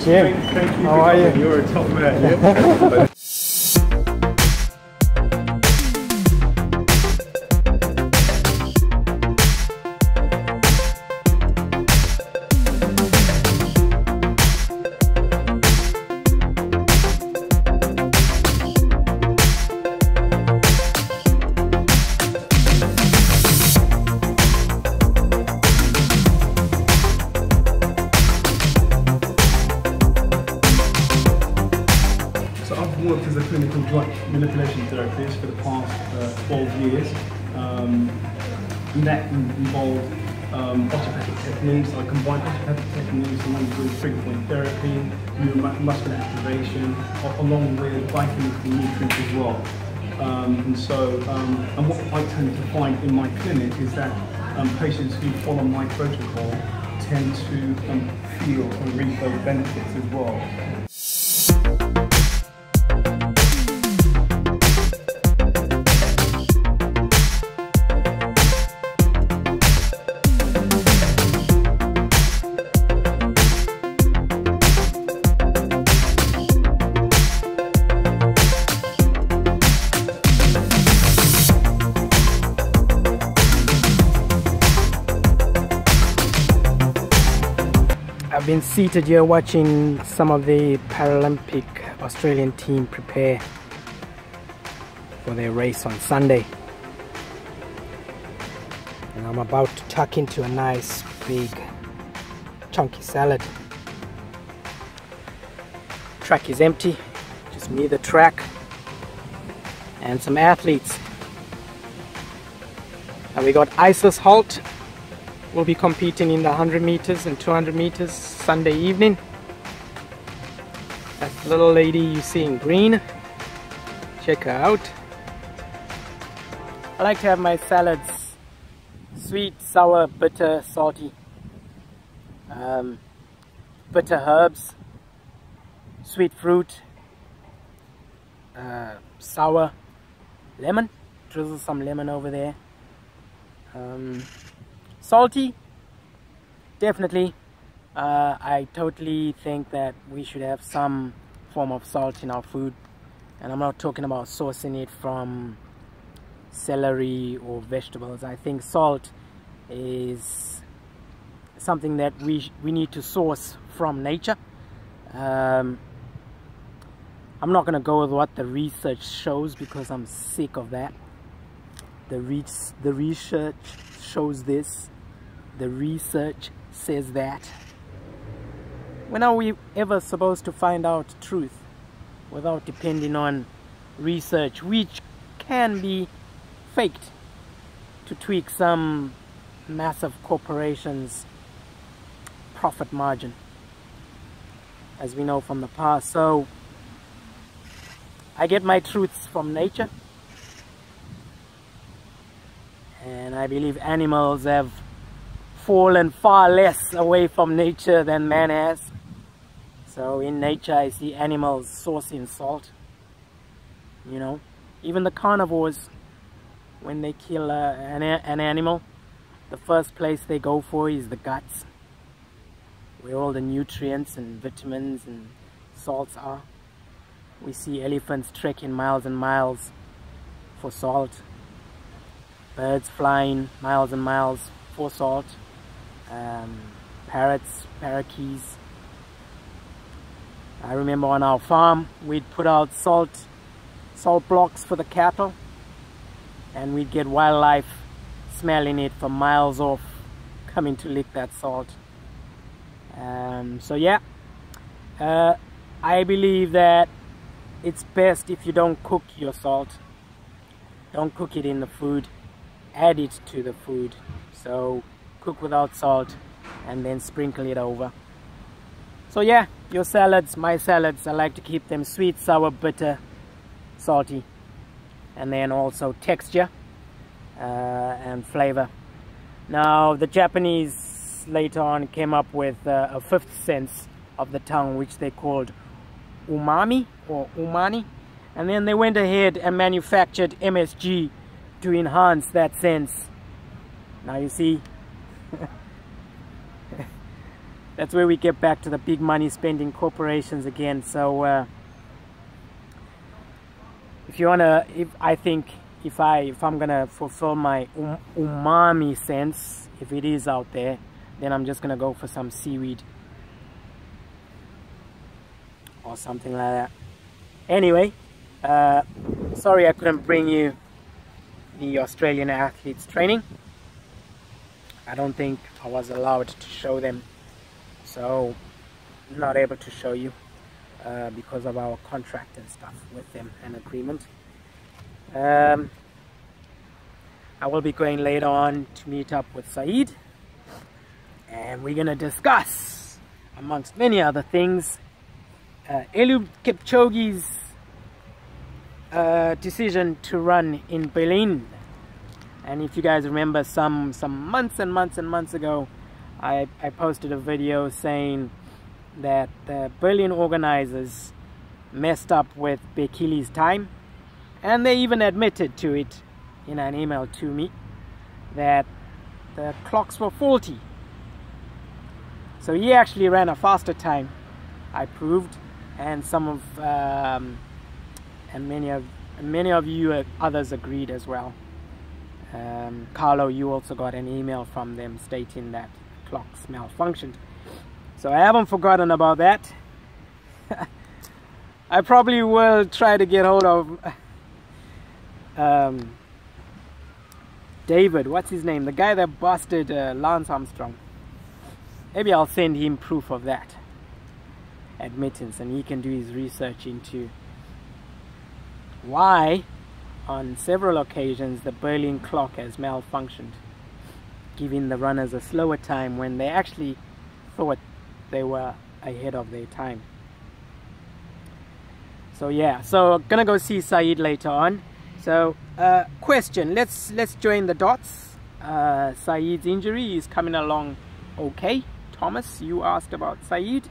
Jim. Thank you. How are you? You're a top man. Yeah? I've worked as a clinical drug manipulation therapist for the past 12 years. That involved osteopathic techniques. I combine osteopathic techniques along with trigger point therapy, neuromuscular activation, along with biochemical nutrients as well. And what I tend to find in my clinic is that patients who follow my protocol tend to feel and reap those benefits as well. I've been seated here watching some of the Paralympic Australian team prepare for their race on Sunday. And I'm about to tuck into a nice big chunky salad. Track is empty, just me, the track, and some athletes. And we got Isis Holt. We'll be competing in the 100 meters and 200 meters Sunday evening. That's the little lady you see in green. Check her out. I like to have my salads sweet, sour, bitter, salty. Bitter herbs, sweet fruit, sour, lemon. Drizzle some lemon over there. Salty, definitely. I totally think that we should have some form of salt in our food, and I'm not talking about sourcing it from celery or vegetables. I think salt is something that we need to source from nature. I'm not going to go with what the research shows because I'm sick of that. The research shows this. The research says that. When are we ever supposed to find out truth without depending on research, which can be faked to tweak some massive corporations' profit margin, as we know from the past? So I get my truths from nature, and I believe animals have fallen far less away from nature than man has. So in nature I see animals sourcing salt. You know, even the carnivores, when they kill an animal, the first place they go for is the guts, where all the nutrients and vitamins and salts are. We see elephants trekking miles and miles for salt, birds flying miles and miles for salt, parrots, parakeets. I remember on our farm we'd put out salt blocks for the cattle, and we'd get wildlife smelling it from miles off, coming to lick that salt. So yeah, I believe that it's best if you don't cook your salt. Don't cook it in the food, add it to the food. So cook without salt and then sprinkle it over. So yeah, your salads, my salads, I like to keep them sweet, sour, bitter, salty, and then also texture and flavor. Now the Japanese later on came up with a fifth sense of the tongue, which they called umami or umani, and then they went ahead and manufactured MSG to enhance that sense. Now you see, that's where we get back to the big money spending corporations again. So if you wanna, if I'm gonna fulfill my umami sense, if it is out there, then I'm just gonna go for some seaweed or something like that. Anyway, sorry I couldn't bring you the Australian athletes training. I don't think I was allowed to show them, so I'm not able to show you because of our contract and stuff with them and agreement. I will be going later on to meet up with Saeed, and we're gonna discuss, amongst many other things, Eliud Kipchoge's decision to run in Berlin. And if you guys remember, some months and months ago, I posted a video saying that the Berlin organizers messed up with Bekele's time, and they even admitted to it in an email to me that the clocks were faulty. So he actually ran a faster time, I proved, and some of and many of you others agreed as well. Carlo, you also got an email from them stating that clocks malfunctioned. So I haven't forgotten about that. I probably will try to get hold of David, what's his name? The guy that busted Lance Armstrong. Maybe I'll send him proof of that admittance, and he can do his research into why on several occasions the Berlin clock has malfunctioned, giving the runners a slower time when they actually thought they were ahead of their time. So yeah, so gonna go see Saeed later on. So question, let's join the dots. Saeed's injury is coming along okay. Thomas, you asked about Saeed,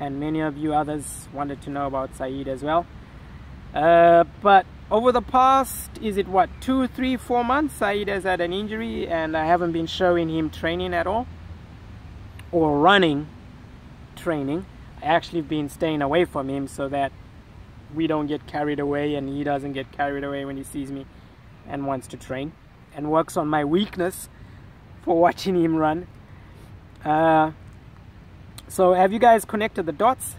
and many of you others wanted to know about Saeed as well. But over the past, is it what, 2, 3, 4 months, Saeed has had an injury, and I haven't been showing him training at all, or running training. I actually been staying away from him so that we don't get carried away, and he doesn't get carried away when he sees me and wants to train, and works on my weakness for watching him run. So have you guys connected the dots?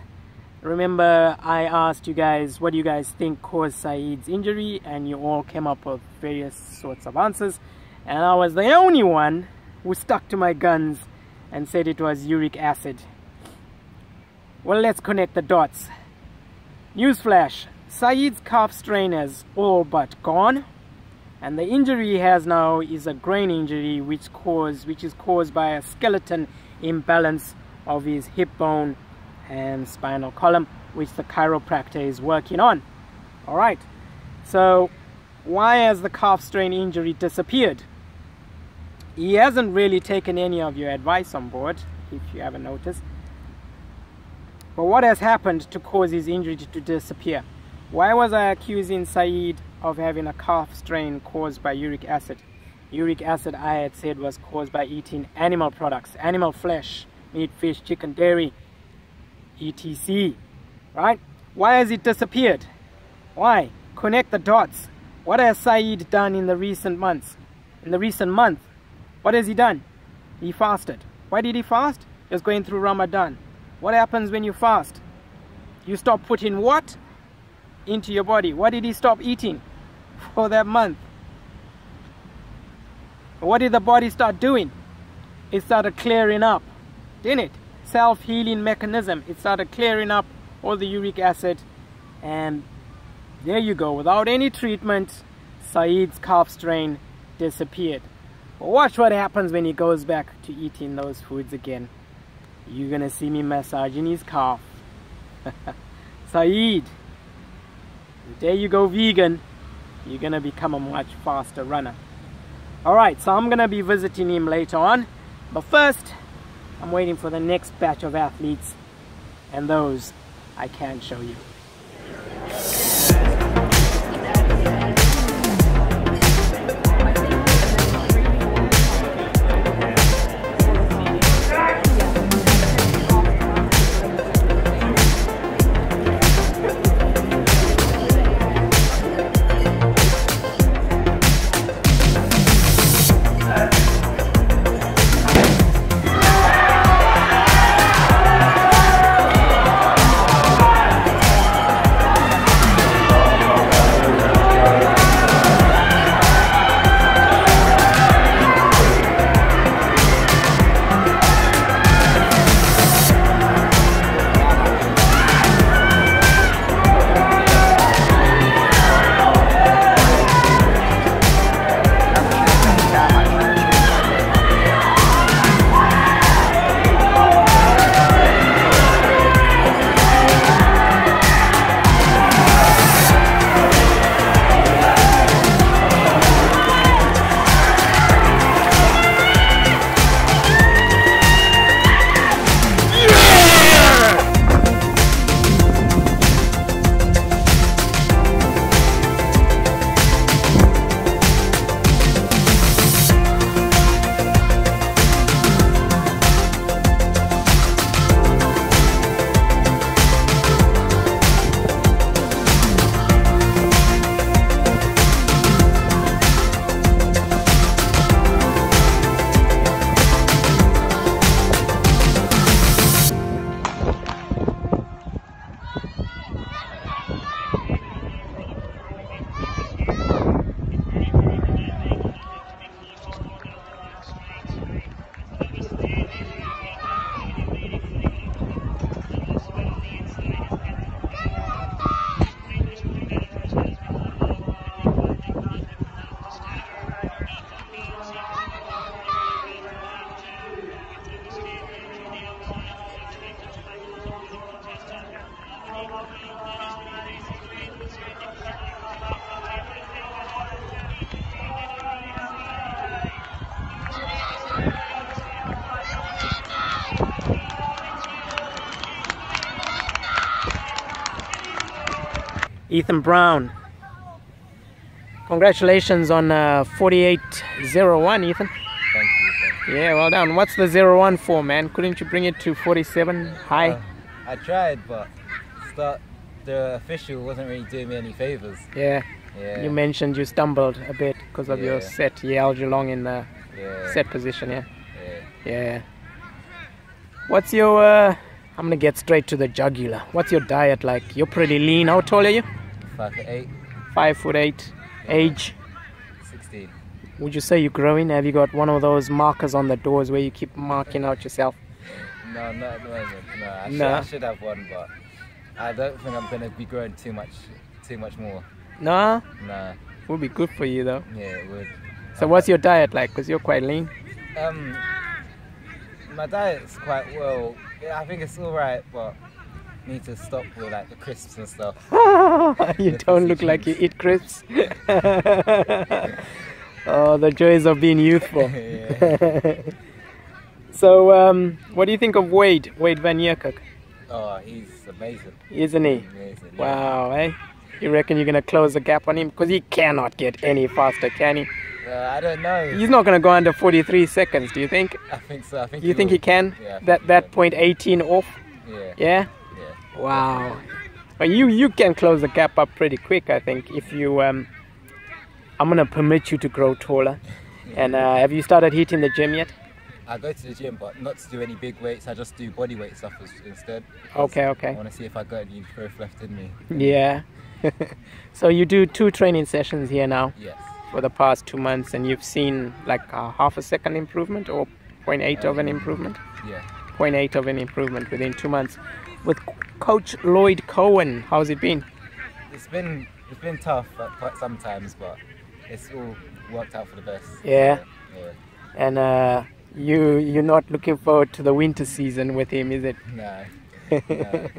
Remember, I asked you guys, what do you guys think caused Saeed's injury? And you all came up with various sorts of answers. And I was the only one who stuck to my guns and said it was uric acid. Well, let's connect the dots. Newsflash, Saeed's calf strain is all but gone. And the injury he has now is a groin injury which is caused by a skeleton imbalance of his hip bone and spinal column, which the chiropractor is working on. Alright, so why has the calf strain injury disappeared? He hasn't really taken any of your advice on board, if you haven't noticed. But what has happened to cause his injury to disappear? Why was I accusing Saeed of having a calf strain caused by uric acid? Uric acid, I had said, was caused by eating animal products, animal flesh, meat, fish, chicken, dairy, etc. Right? Why has it disappeared? Why? Connect the dots. What has Saeed done in the recent months? In the recent month, what has he done? He fasted. Why did he fast? He was going through Ramadan. What happens when you fast? You stop putting what into your body? What did he stop eating for that month? What did the body start doing? It started clearing up, didn't it? Self-healing mechanism. It started clearing up all the uric acid, and there you go. Without any treatment, Saeed's calf strain disappeared. But watch what happens when he goes back to eating those foods again. You're gonna see me massaging his calf. Saeed, there you go, vegan. You're gonna become a much faster runner. Alright, so I'm gonna be visiting him later on, but first I'm waiting for the next batch of athletes, and those I can't show you. Ethan Brown. Congratulations on 48.01, Ethan. Thank you. Yeah, well done. What's the 01 for, man? Couldn't you bring it to 47 high? I tried, but the official wasn't really doing me any favors. Yeah. Yeah. You mentioned you stumbled a bit because of your set. He held you long in the set position, yeah? Yeah. What's your... I'm going to get straight to the jugular. What's your diet like? You're pretty lean. How tall are you? 5'8". 5'8". Age? 16. Would you say you're growing? Have you got one of those markers on the doors where you keep marking out yourself? No, not at the moment. No, I should have one, but I don't think I'm going to be growing too much more. No? Nah. Would be good for you though. Yeah, it would. So what's your diet like? Because you're quite lean. My diet's quite well. Yeah, I think it's alright, but need to stop with like the crisps and stuff. You don't look like you eat crisps. Oh, the joys of being youthful. So, what do you think of Wade Van Niekerk? Oh, he's amazing. Isn't he? Amazing, yeah. Wow, eh? You reckon you're going to close the gap on him? Because he cannot get any faster, can he? I don't know. He's not going to go under 43 seconds, do you think? I think so. You think he can? Yeah, that point 18 off? Yeah. Yeah? Yeah. Wow. Well, you can close the gap up pretty quick, I think, if you... I'm going to permit you to grow taller. And have you started hitting the gym yet? I go to the gym, but not to do any big weights. I just do body weight stuff instead. Okay. I want to see if I got any growth left in me. Yeah. So you do 2 training sessions here now? Yes. For the past 2 months, and you've seen like a half a second improvement or 0.8 of an improvement? Yeah. 0.8 of an improvement within 2 months. With Coach Lloyd Cohen, how's it been? It's been tough quite sometimes, but it's all worked out for the best. Yeah. Yeah. And you're not looking forward to the winter season with him, is it? No. I'm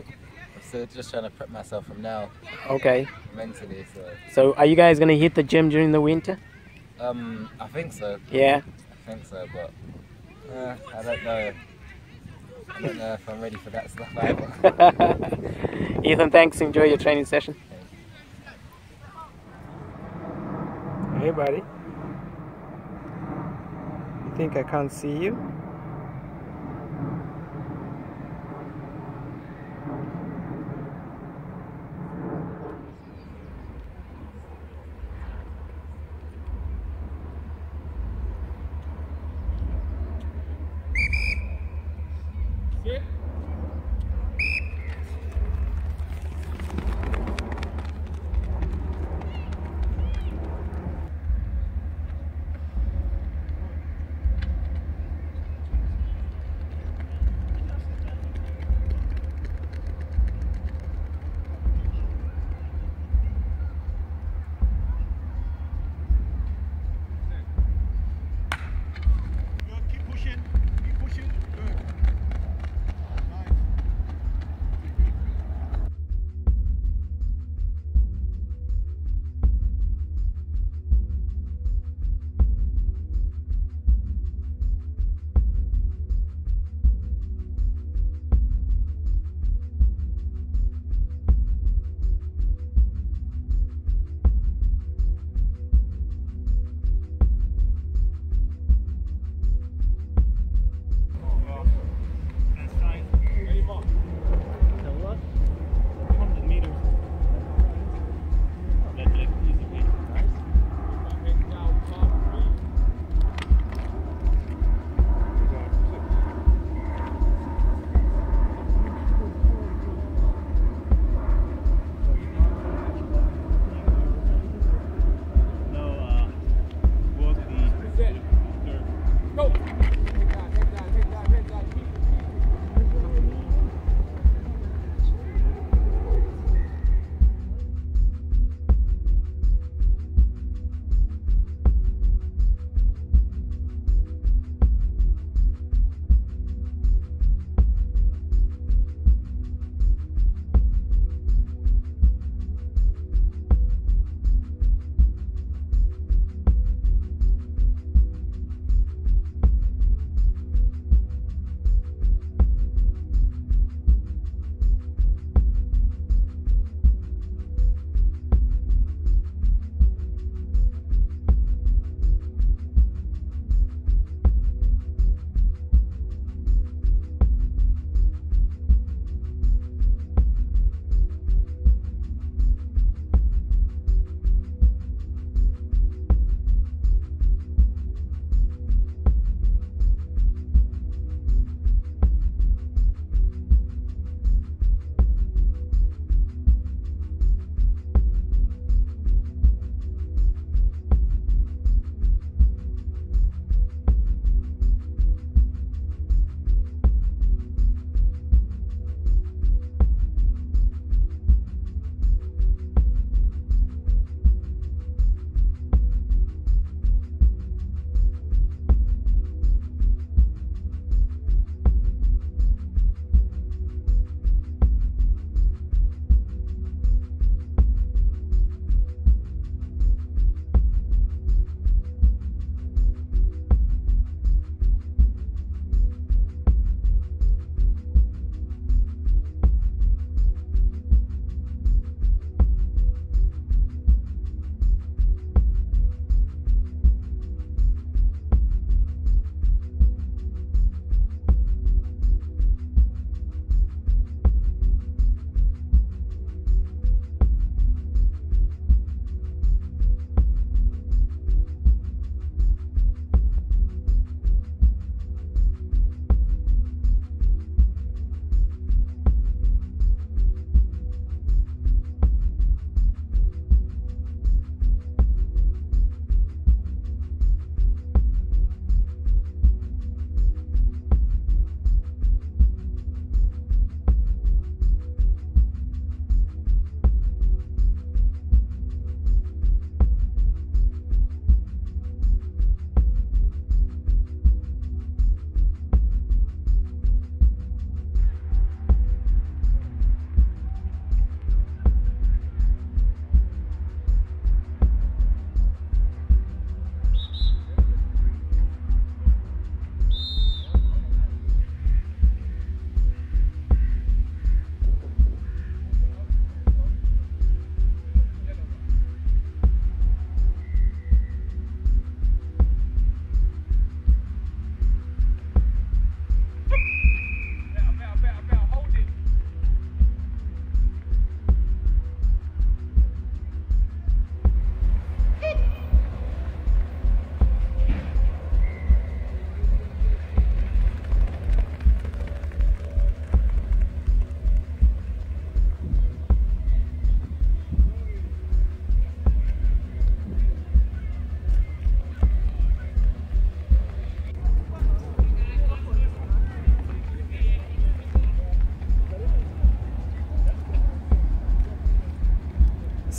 still just trying to prep myself from now. Okay. Mentally, So are you guys gonna hit the gym during the winter? I think so. Yeah. I think so, but I don't know. I don't know if I'm ready for that stuff either. Ethan, thanks. Enjoy your training session. Hey, buddy. You think I can't see you?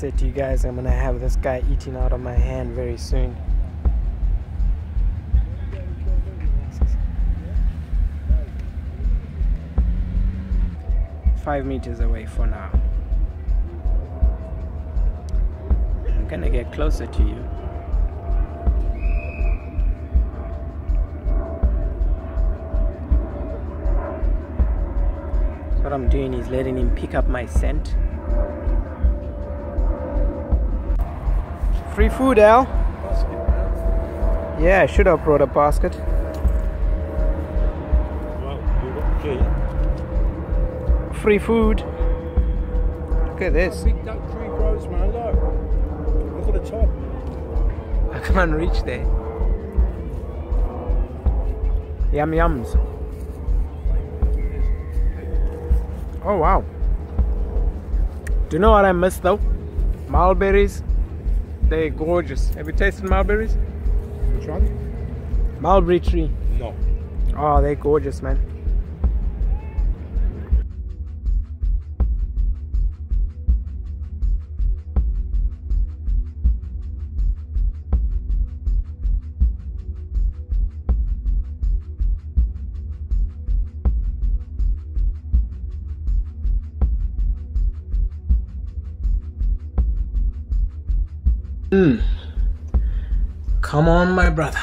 said to you guys, I'm gonna have this guy eating out of my hand very soon. Five meters away for now. I'm gonna get closer to you. So what I'm doing is letting him pick up my scent. Free food, Al. Yeah, I should have brought a basket. Well, you got the key. Free food. Look at this. Big duck tree grows, man. Look at the top. I can't reach there. Yum yums. Oh wow. Do you know what I miss though? Mulberries. They're gorgeous. Have you tasted mulberries? Which one? Mulberry tree. No. Oh, they're gorgeous, man. Come on, my brother.